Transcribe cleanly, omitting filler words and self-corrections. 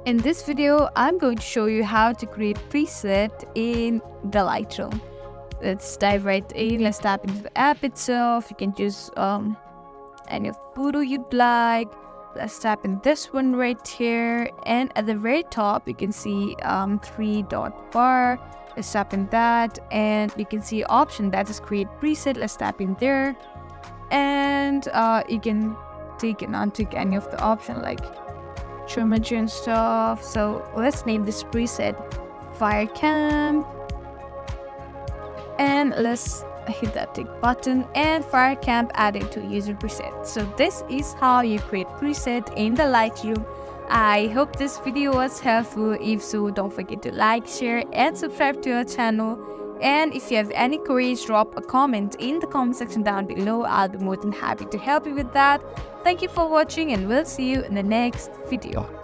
In this video, I'm going to show you how to create preset in the Lightroom. Let's dive right in. Let's tap into the app itself. You can choose any photo you'd like. Let's tap in this one right here, and at the very top you can see three-dot bar. Let's tap in that, and you can see option that is create preset. Let's tap in there, and you can take and untick any of the option like geometry and stuff. So let's name this preset fire camp, and let's hit that tick button, and fire camp added to user preset. So this is how you create preset in the Lightroom. I hope this video was helpful. If so, don't forget to like, share and subscribe to our channel. And if you have any queries, drop a comment in the comment section down below. I'll be more than happy to help you with that. Thank you for watching, and we'll see you in the next video.